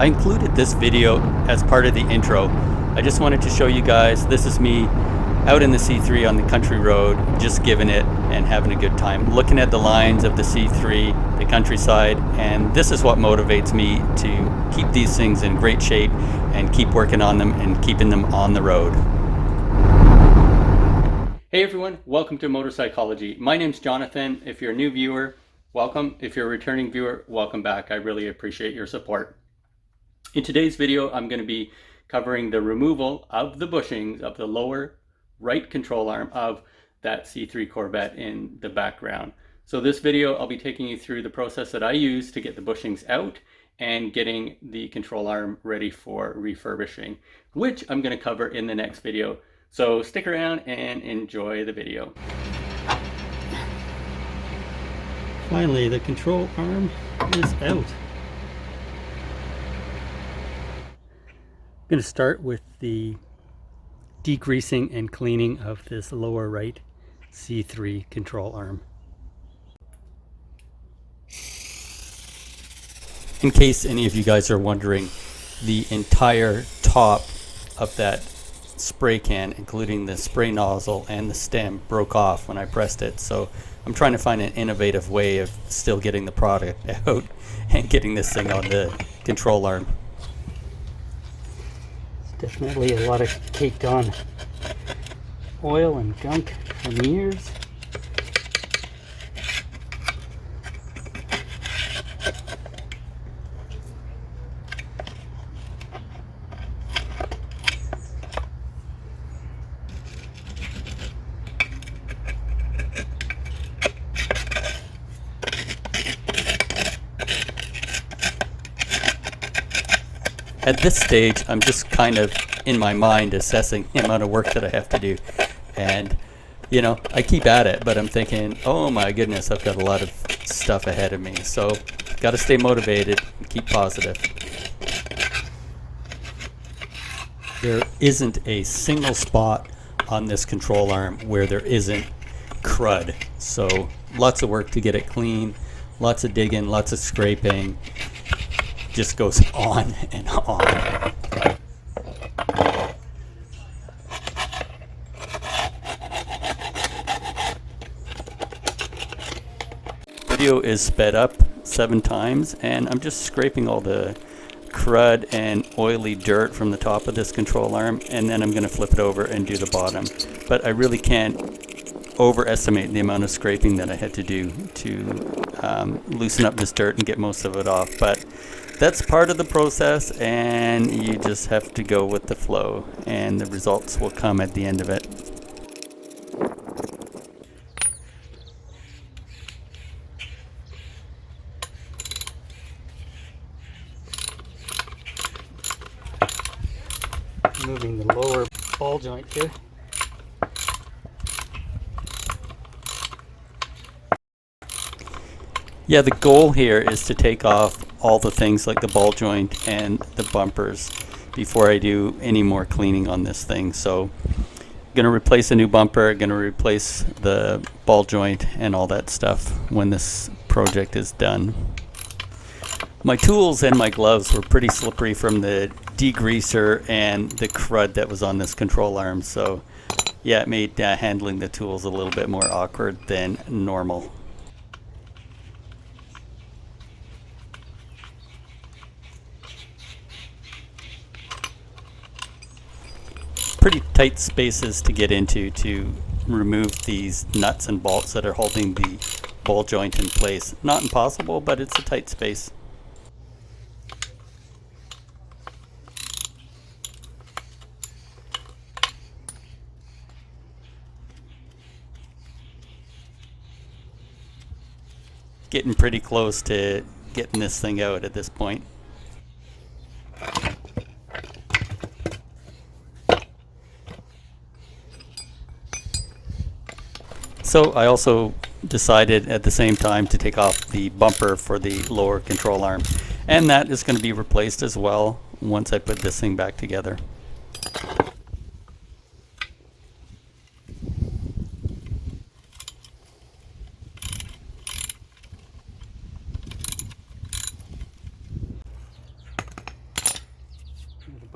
I included this video as part of the intro. I just wanted to show you guys, this is me out in the C3 on the country road, just giving it and having a good time, looking at the lines of the C3, the countryside, and this is what motivates me to keep these things in great shape and keep working on them and keeping them on the road. Hey everyone, welcome to Motorpsychology. My name's Jonathan. If you're a new viewer, welcome. If you're a returning viewer, welcome back. I really appreciate your support. In today's video, I'm going to be covering the removal of the bushings of the lower right control arm of that C3 Corvette in the background. So this video, I'll be taking you through the process that I use to get the bushings out and getting the control arm ready for refurbishing, which I'm going to cover in the next video. So stick around and enjoy the video. Finally, the control arm is out. I'm going to start with the degreasing and cleaning of this lower right C3 control arm. In case any of you guys are wondering, the entire top of that spray can, including the spray nozzle and the stem, broke off when I pressed it. So I'm trying to find an innovative way of still getting the product out and getting this thing on the control arm. It's definitely a lot of caked on oil and gunk from years. At this stage, I'm just kind of in my mind assessing the amount of work that I have to do. And, you know, I keep at it, but I'm thinking, oh my goodness, I've got a lot of stuff ahead of me. So, got to stay motivated and keep positive. There isn't a single spot on this control arm where there isn't crud. So, lots of work to get it clean, lots of digging, lots of scraping. Just goes on and on. Video is sped up 7 times, and I'm just scraping all the crud and oily dirt from the top of this control arm, and then I'm going to flip it over and do the bottom. But I really can't overestimate the amount of scraping that I had to do to loosen up this dirt and get most of it off. But that's part of the process, and you just have to go with the flow, and the results will come at the end of it. Moving the lower ball joint here. Yeah, the goal here is to take off all the things like the ball joint and the bumpers before I do any more cleaning on this thing. So I'm going to replace a new bumper, going to replace the ball joint and all that stuff when this project is done. My tools and my gloves were pretty slippery from the degreaser and the crud that was on this control arm. So yeah, it made handling the tools a little bit more awkward than normal. Pretty tight spaces to get into to remove these nuts and bolts that are holding the ball joint in place. Not impossible, but it's a tight space. Getting pretty close to getting this thing out at this point. So I also decided at the same time to take off the bumper for the lower control arm, and that is going to be replaced as well once I put this thing back together.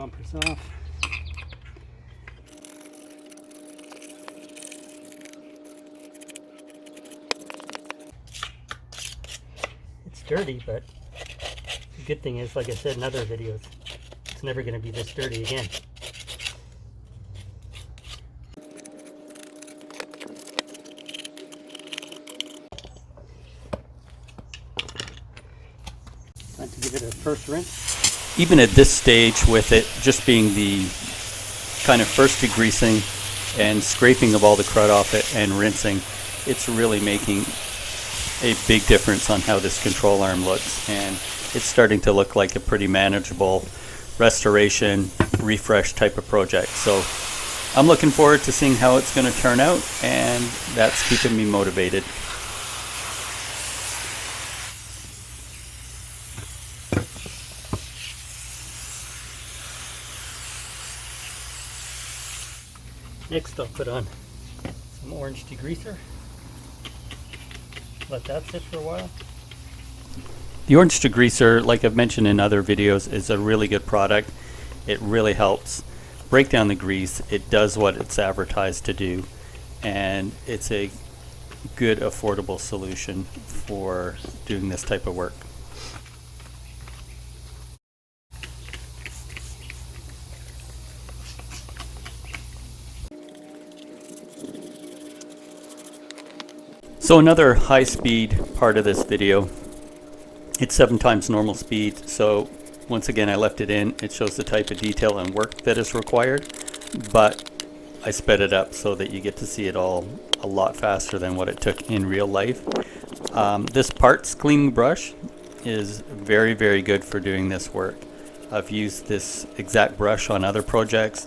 bumpers off. It's dirty, but the good thing is, like I said in other videos, it's never going to be this dirty again. Time to give it a first rinse. Even at this stage, with it just being the kind of first degreasing and scraping of all the crud off it and rinsing, it's really making a big difference on how this control arm looks, and it's starting to look like a pretty manageable restoration, refresh type of project. So I'm looking forward to seeing how it's going to turn out, and that's keeping me motivated. Next, I'll put on some orange degreaser. Let that sit for a while. The orange degreaser, like I've mentioned in other videos, is a really good product. It really helps break down the grease. It does what it's advertised to do, and it's a good, affordable solution for doing this type of work. So another high speed part of this video, it's 7 times normal speed. So once again, I left it in. It shows the type of detail and work that is required, but I sped it up so that you get to see it all a lot faster than what it took in real life. This parts cleaning brush is very, very good for doing this work. I've used this exact brush on other projects.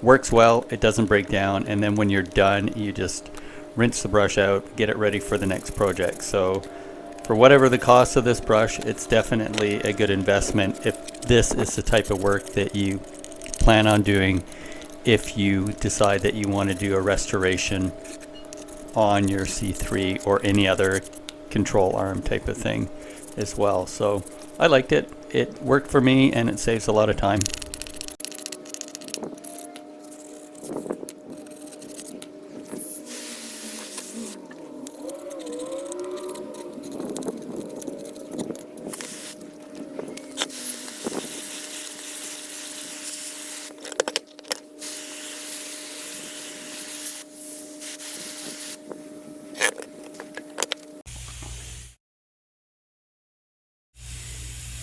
Works well, it doesn't break down, and then when you're done, you just rinse the brush out, get it ready for the next project. So for whatever the cost of this brush, it's definitely a good investment if this is the type of work that you plan on doing, if you decide that you want to do a restoration on your C3 or any other control arm type of thing as well. So I liked it. It worked for me, and it saves a lot of time.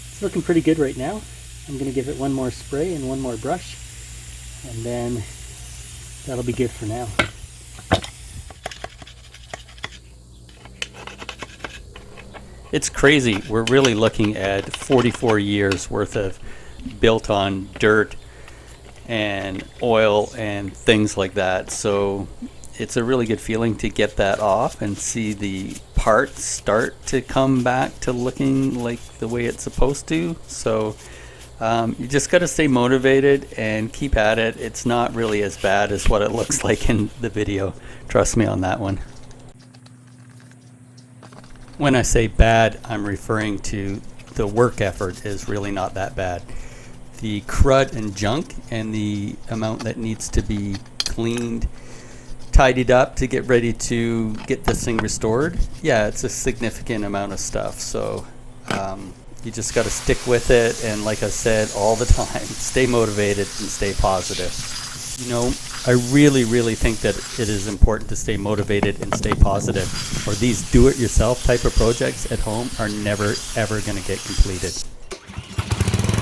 It's looking pretty good right now. I'm going to give it one more spray and one more brush, and then that'll be good for now. It's crazy. We're really looking at 44 years worth of built on dirt and oil and things like that. So it's a really good feeling to get that off and see the parts start to come back to looking like the way it's supposed to. So you just got to stay motivated and keep at it. It's not really as bad as what it looks like in the video. Trust me on that one. When I say bad, I'm referring to the work effort is really not that bad. The crud and junk and the amount that needs to be cleaned, tidied up to get ready to get this thing restored, yeah, it's a significant amount of stuff. So you just got to stick with it, and like I said all the time, stay motivated and stay positive. You know, I really think that it is important to stay motivated and stay positive, or these do-it-yourself type of projects at home are never ever going to get completed.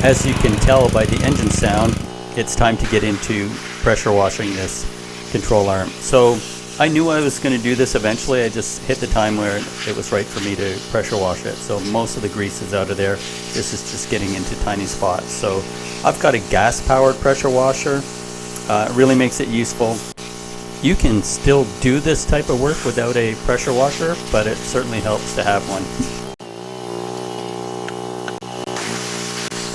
As you can tell by the engine sound, it's time to get into pressure washing this control arm. So I knew I was going to do this eventually. I just hit the time where it was right for me to pressure wash it. So most of the grease is out of there. This is just getting into tiny spots. So I've got a gas powered pressure washer. It really makes it useful. You can still do this type of work without a pressure washer, but it certainly helps to have one.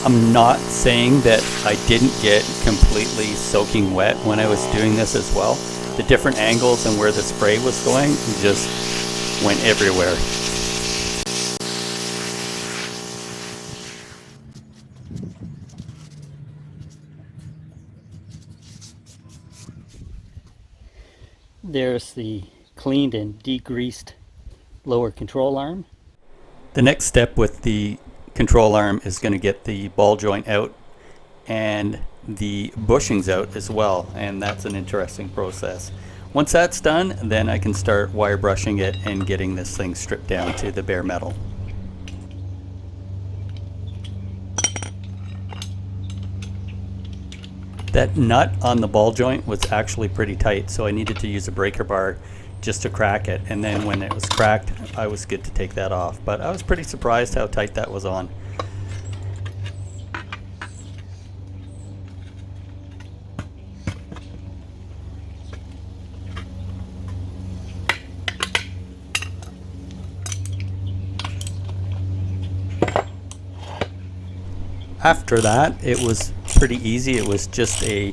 I'm not saying that I didn't get completely soaking wet when I was doing this as well. The different angles and where the spray was going just went everywhere. There's the cleaned and degreased lower control arm. The next step with the control arm is going to get the ball joint out and the bushings out as well, and that's an interesting process. Once that's done, then I can start wire brushing it and getting this thing stripped down to the bare metal. That nut on the ball joint was actually pretty tight, so I needed to use a breaker bar just to crack it, and then when it was cracked, I was good to take that off. But I was pretty surprised how tight that was on. After that, it was pretty easy. It was just a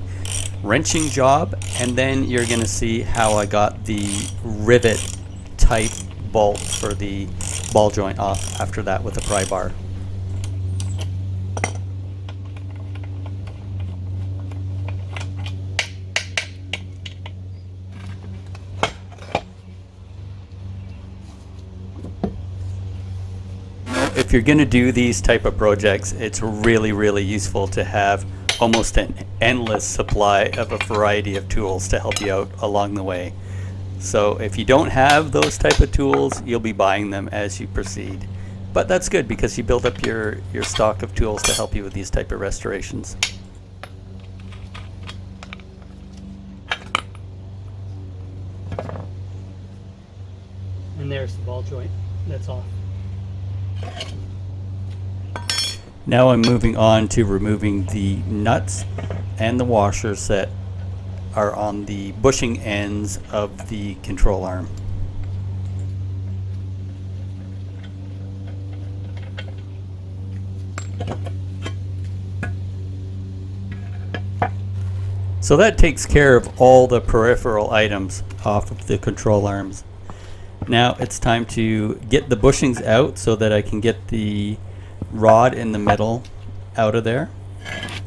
wrenching job, and then you're going to see how I got the rivet type bolt for the ball joint off after that with a pry bar. If you're going to do these type of projects, it's really useful to have almost an endless supply of a variety of tools to help you out along the way. So if you don't have those type of tools, you'll be buying them as you proceed. But that's good because you build up your stock of tools to help you with these type of restorations. And there's the ball joint that's off. Now I'm moving on to removing the nuts and the washers that are on the bushing ends of the control arm. So that takes care of all the peripheral items off of the control arms. Now it's time to get the bushings out so that I can get the rod in the middle out of there.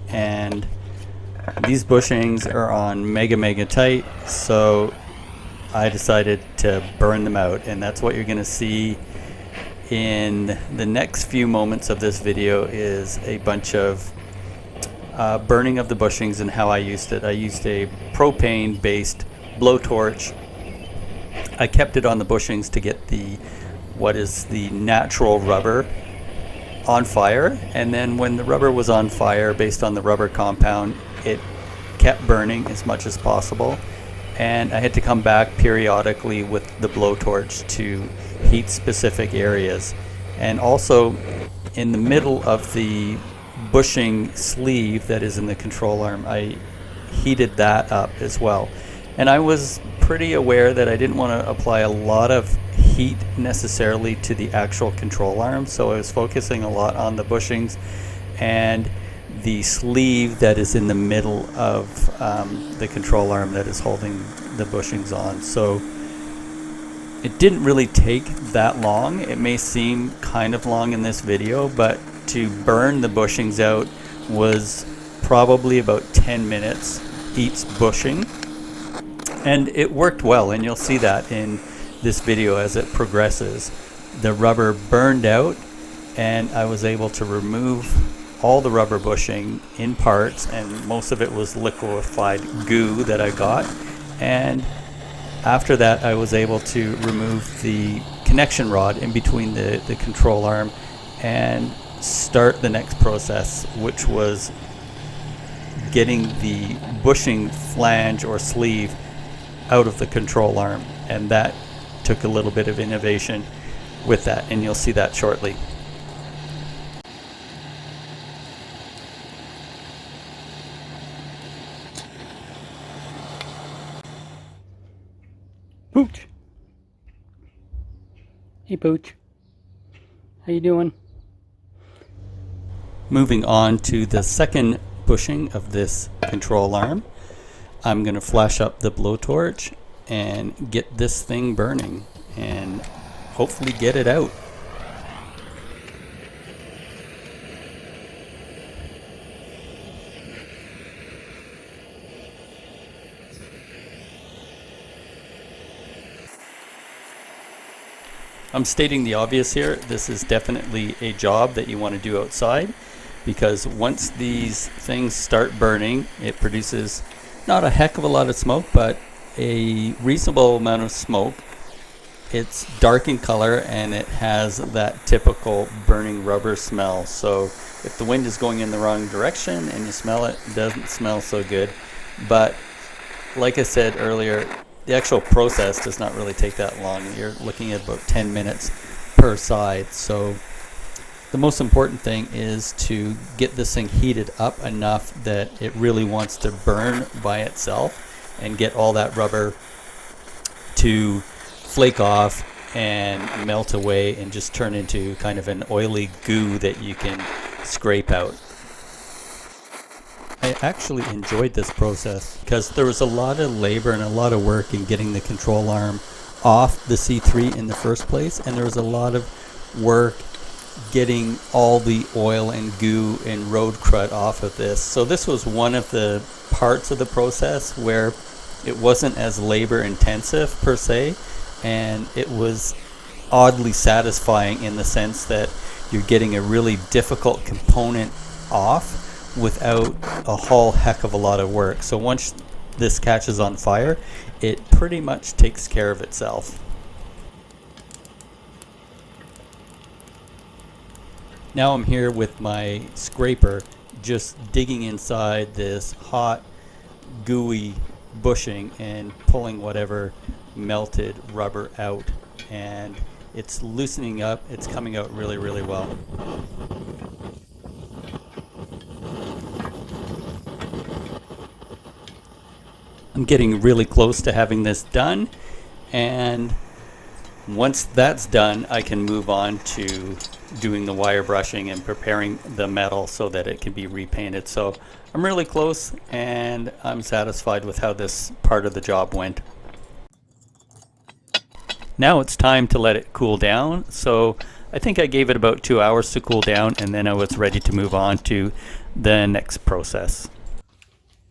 And these bushings are on mega tight, so I decided to burn them out, and that's what you're going to see in the next few moments of this video is a bunch of burning of the bushings and how I used it. I used a propane based blowtorch. I kept it on the bushings to get what is the natural rubber on fire, and then when the rubber was on fire, based on the rubber compound, it kept burning as much as possible, and I had to come back periodically with the blowtorch to heat specific areas. And also in the middle of the bushing sleeve that is in the control arm, I heated that up as well. And I was pretty aware that I didn't want to apply a lot of heat necessarily to the actual control arm, so I was focusing a lot on the bushings and the sleeve that is in the middle of the control arm that is holding the bushings on. So it didn't really take that long. It may seem kind of long in this video, but to burn the bushings out was probably about 10 minutes each bushing. And it worked well, and you'll see that in this video as it progresses. The rubber burned out, and I was able to remove all the rubber bushing in parts, and most of it was liquefied goo that I got. And after that, I was able to remove the connection rod in between the control arm and start the next process, which was getting the bushing flange or sleeve out of the control arm, and that took a little bit of innovation with that, and you'll see that shortly. Pooch. Hey Pooch. How you doing? Moving on to the second bushing of this control arm. I'm going to flash up the blowtorch and get this thing burning and hopefully get it out. I'm stating the obvious here. This is definitely a job that you want to do outside, because once these things start burning, it produces not a heck of a lot of smoke, but a reasonable amount of smoke. It's dark in color and it has that typical burning rubber smell. So if the wind is going in the wrong direction and you smell it, it doesn't smell so good. But like I said earlier, the actual process does not really take that long. You're looking at about 10 minutes per side. So the most important thing is to get this thing heated up enough that it really wants to burn by itself and get all that rubber to flake off and melt away and just turn into kind of an oily goo that you can scrape out. I actually enjoyed this process because there was a lot of labor and a lot of work in getting the control arm off the C3 in the first place, and there was a lot of work getting all the oil and goo and road crud off of this. So this was one of the parts of the process where it wasn't as labor intensive per se, and it was oddly satisfying in the sense that you're getting a really difficult component off without a whole heck of a lot of work. So once this catches on fire, it pretty much takes care of itself. Now I'm here with my scraper just digging inside this hot gooey bushing and pulling whatever melted rubber out, and it's loosening up. It's coming out really, really well. I'm getting really close to having this done, and once that's done, I can move on to doing the wire brushing and preparing the metal so that it can be repainted. So I'm really close and I'm satisfied with how this part of the job went. Now it's time to let it cool down. So I think I gave it about 2 hours to cool down, and then I was ready to move on to the next process.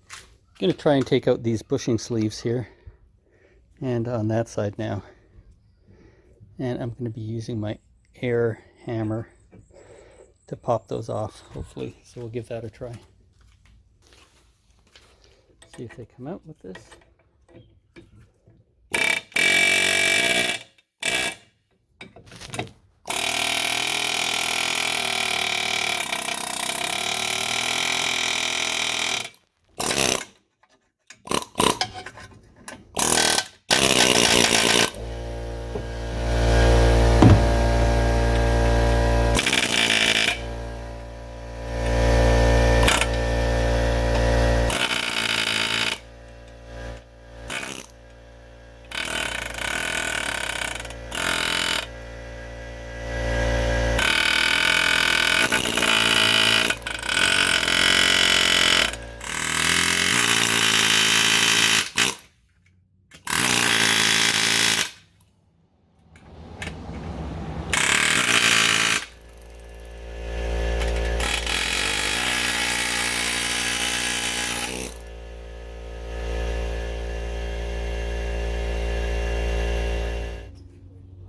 I'm going to try and take out these bushing sleeves here and on that side now. And I'm going to be using my air hammer to pop those off, hopefully. So we'll give that a try. See if they come out with this.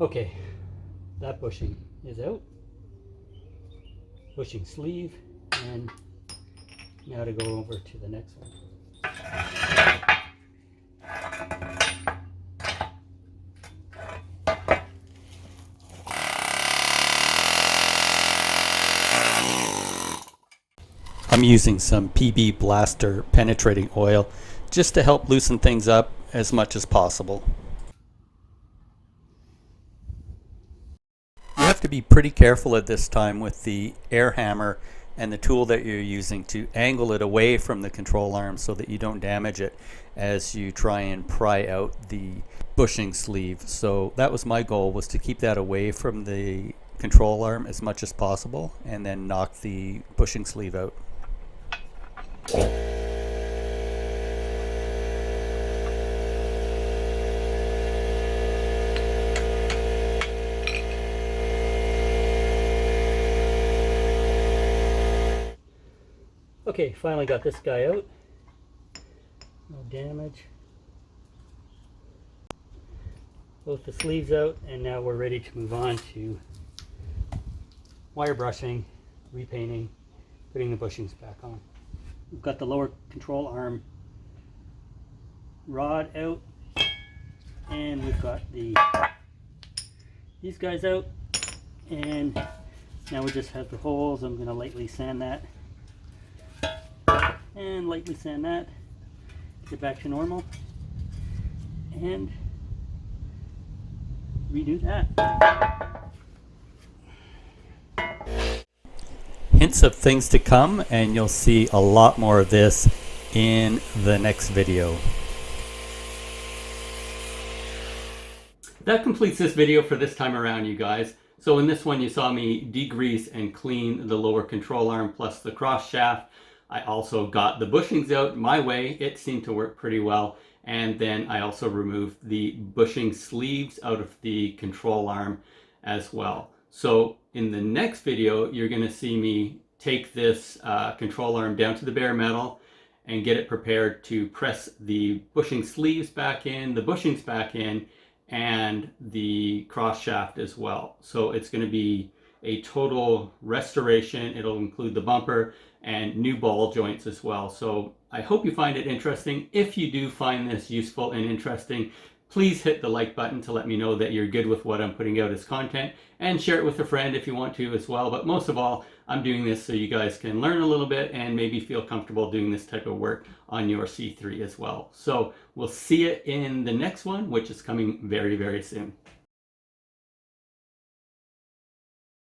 Okay, that bushing is out. Bushing sleeve, and now to go over to the next one. I'm using some PB Blaster penetrating oil just to help loosen things up as much as possible. You have to be pretty careful at this time with the air hammer and the tool that you're using to angle it away from the control arm so that you don't damage it as you try and pry out the bushing sleeve. So that was my goal, was to keep that away from the control arm as much as possible and then knock the bushing sleeve out. Okay, finally got this guy out. No damage. both the sleeves out, and now we're ready to move on to wire brushing, repainting, putting the bushings back on. We've got the lower control arm rod out, and we've got these guys out, and now we just have the holes. I'm going to lightly sand that and lightly sand that, get back to normal, and redo that. Hints of things to come, and you'll see a lot more of this in the next video. That completes this video for this time around, you guys. So in this one you saw me degrease and clean the lower control arm plus the cross shaft. I also got the bushings out my way. It seemed to work pretty well. And then I also removed the bushing sleeves out of the control arm as well. So in the next video, you're going to see me take this control arm down to the bare metal and get it prepared to press the bushing sleeves back in, the bushings back in, and the cross shaft as well. So it's going to be a total restoration. It'll include the bumper and new ball joints as well. So I hope you find it interesting. If you do find this useful and interesting, please hit the like button to let me know that you're good with what I'm putting out as content, and share it with a friend if you want to as well. But most of all, I'm doing this so you guys can learn a little bit and maybe feel comfortable doing this type of work on your C3 as well. So we'll see you in the next one, which is coming very, very soon.